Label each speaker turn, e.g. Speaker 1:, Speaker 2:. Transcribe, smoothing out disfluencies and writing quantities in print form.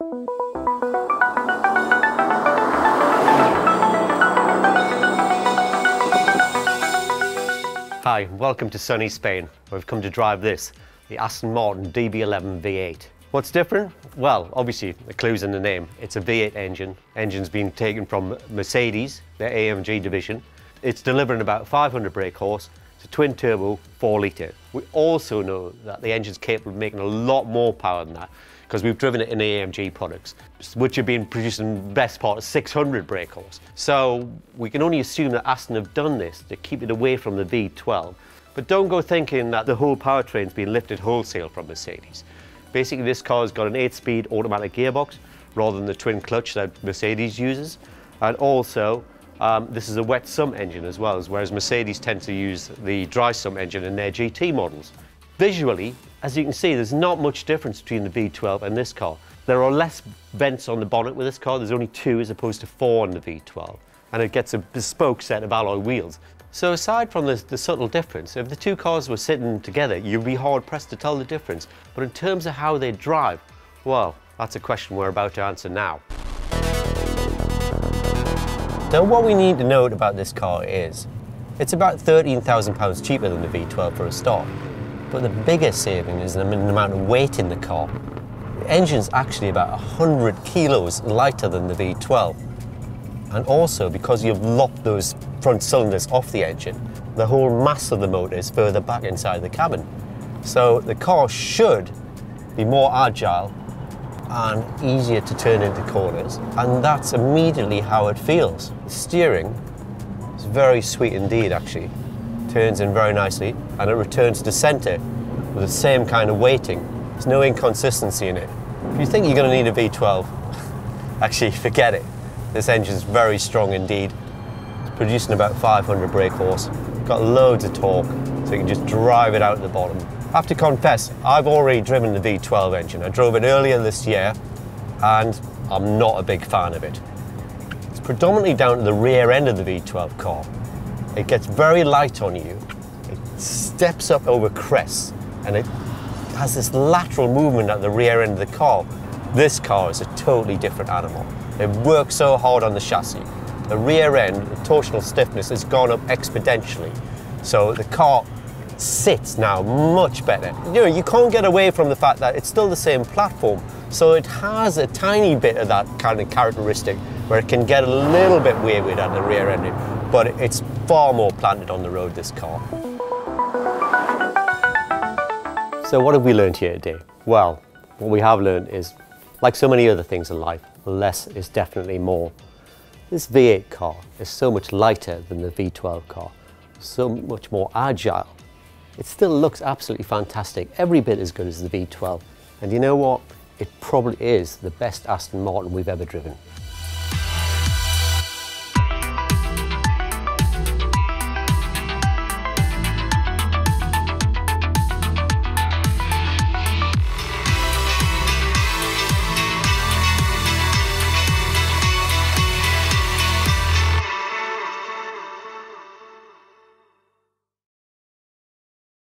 Speaker 1: Hi, welcome to sunny Spain, where we've come to drive this, the Aston Martin DB11 V8. What's different? Well, obviously, the clue's in the name. It's a V8 engine. Engine's been taken from Mercedes, their AMG division. It's delivering about 500 brake horse. It's a twin turbo, 4 litre. We also know that the engine's capable of making a lot more power than that, because we've driven it in AMG products, which have been producing the best part of 600 brake horse. So we can only assume that Aston have done this to keep it away from the V12. But don't go thinking that the whole powertrain's been lifted wholesale from Mercedes. Basically, this car's got an 8-speed automatic gearbox rather than the twin clutch that Mercedes uses. And also, this is a wet sump engine as well, whereas Mercedes tend to use the dry sump engine in their GT models. Visually, as you can see, there's not much difference between the V12 and this car. There are less vents on the bonnet with this car. There's only 2 as opposed to 4 on the V12. And it gets a bespoke set of alloy wheels. So aside from the subtle difference, if the two cars were sitting together, you'd be hard pressed to tell the difference. But in terms of how they drive, well, that's a question we're about to answer now. Now, what we need to note about this car is, it's about £13,000 cheaper than the V12 for a start. But the biggest saving is in the amount of weight in the car. The engine's actually about 100 kilos lighter than the V12. And also, because you've locked those front cylinders off the engine, the whole mass of the motor is further back inside the cabin. So the car should be more agile and easier to turn into corners, and that's immediately how it feels. The steering is very sweet indeed, actually. Turns in very nicely, and it returns to center with the same kind of weighting. There's no inconsistency in it. If you think you're going to need a V12, actually forget it. This engine's very strong indeed. It's producing about 500 brake horse. Got loads of torque, so you can just drive it out the bottom. I have to confess, I've already driven the V12 engine. I drove it earlier this year, and I'm not a big fan of it. It's predominantly down to the rear end of the V12 car. It gets very light on you, it steps up over crests, and it has this lateral movement at the rear end of the car. This car is a totally different animal. It works so hard on the chassis. The rear end, the torsional stiffness has gone up exponentially. So the car sits now much better. You know, you can't get away from the fact that it's still the same platform. So it has a tiny bit of that kind of characteristic where it can get a little bit wayward at the rear end, but it's far more planted on the road, this car. So what have we learned here today? Well, what we have learned is, like so many other things in life, less is definitely more. This V8 car is so much lighter than the V12 car, so much more agile. It still looks absolutely fantastic, every bit as good as the V12. And you know what? It probably is the best Aston Martin we've ever driven.